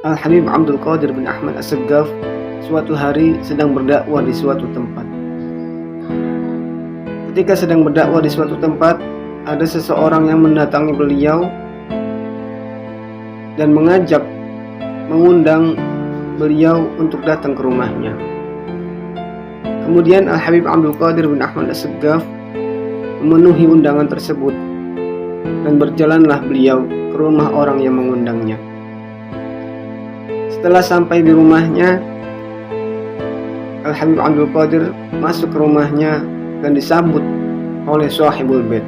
Al-Habib Abdul Qadir bin Ahmad As-Segaf suatu hari sedang berdakwah di suatu tempat. Ketika sedang berdakwah di suatu tempat, ada seseorang yang mendatangi beliau dan mengundang beliau untuk datang ke rumahnya. Kemudian Al-Habib Abdul Qadir bin Ahmad As-Segaf memenuhi undangan tersebut dan berjalanlah beliau ke rumah orang yang mengundangnya. Setelah sampai di rumahnya, Al-Habib Abdul Qadir masuk ke rumahnya dan disambut oleh Sahibul Bait.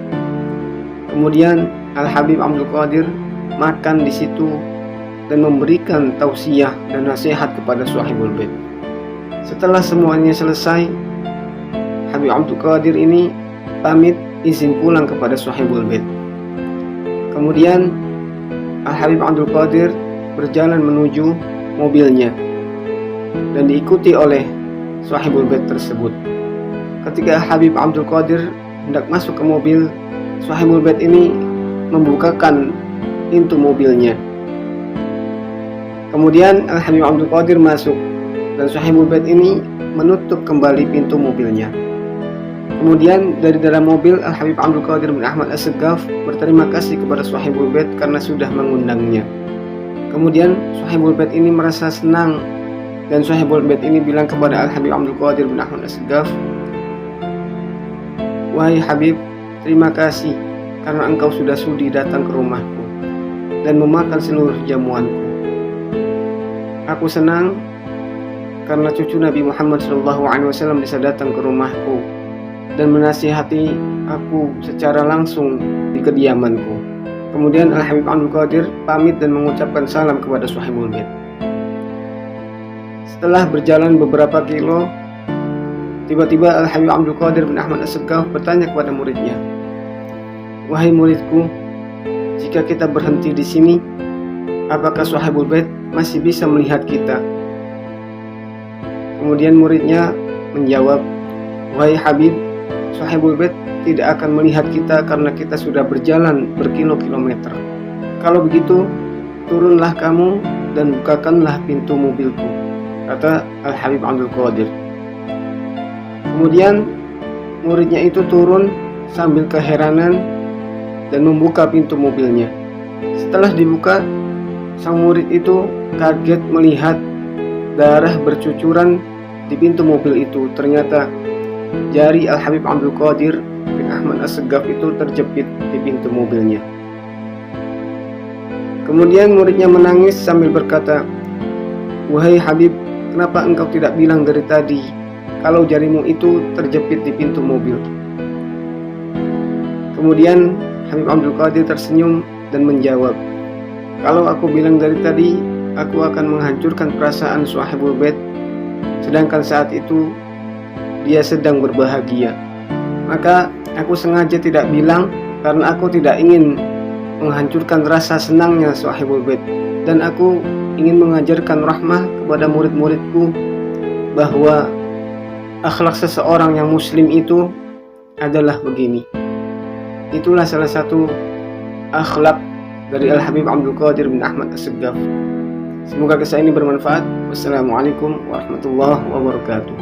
Kemudian Al-Habib Abdul Qadir makan di situ dan memberikan tausiah dan nasihat kepada Sahibul Bait. Setelah semuanya selesai, Habib Abdul Qadir ini pamit izin pulang kepada Sahibul Bait. Kemudian Al-Habib Abdul Qadir berjalan menuju mobilnya dan diikuti oleh Sahibul Bait tersebut. Ketika Habib Abdul Qadir hendak masuk ke mobil, Sahibul Bait ini membukakan pintu mobilnya. Kemudian Al-Habib Abdul Qadir masuk dan Sahibul Bait ini menutup kembali pintu mobilnya. Kemudian dari dalam mobil, Al-Habib Abdul Qadir bin Ahmad As-Segaf berterima kasih kepada Sahibul Bait karena sudah mengundangnya. Kemudian Sahibul Bait ini merasa senang dan Sahibul Bait ini bilang kepada Al-Habib Abdul Qadir bin Ahmad As-Segaf, "Wahai Habib, terima kasih karena engkau sudah sudi datang ke rumahku dan memakan seluruh jamuanku. Aku senang karena cucu Nabi Muhammad SAW bisa datang ke rumahku dan menasihati aku secara langsung di kediamanku." Kemudian Al-Habib Abdul Qadir pamit dan mengucapkan salam kepada Sahibul Bait. Setelah berjalan beberapa kilo, tiba-tiba Al-Habib Abdul Qadir bin Ahmad As-Segaf bertanya kepada muridnya, "Wahai muridku, jika kita berhenti di sini, apakah Sahibul Bait masih bisa melihat kita?" Kemudian muridnya menjawab, "Wahai Habib, Sahibul Bait tidak akan melihat kita karena kita sudah berjalan berkilo-kilometer. Kalau begitu, turunlah kamu dan bukakanlah pintu mobilku," kata Al-Habib Abdul Qadir. Kemudian muridnya itu turun sambil keheranan dan membuka pintu mobilnya. Setelah dibuka, sang murid itu kaget melihat darah bercucuran di pintu mobil itu. Ternyata jari Al-Habib Abdul Qadir bin Ahmad As-Segaf itu terjepit di pintu mobilnya. Kemudian muridnya menangis sambil berkata, "Wahai Habib, kenapa engkau tidak bilang dari tadi kalau jarimu itu terjepit di pintu mobil?" Kemudian Habib Abdul Qadir tersenyum dan menjawab, "Kalau aku bilang dari tadi, aku akan menghancurkan perasaan Sahibul Bait, sedangkan saat itu dia sedang berbahagia. Maka aku sengaja tidak bilang karena aku tidak ingin menghancurkan rasa senangnya Sahibul Bait, dan aku ingin mengajarkan rahmah kepada murid-muridku bahwa akhlak seseorang yang muslim itu adalah begini." Itulah salah satu akhlak dari Al-Habib Abdul Qadir bin Ahmad As-Segaf. Semoga kisah ini bermanfaat. Wassalamualaikum warahmatullahi wabarakatuh.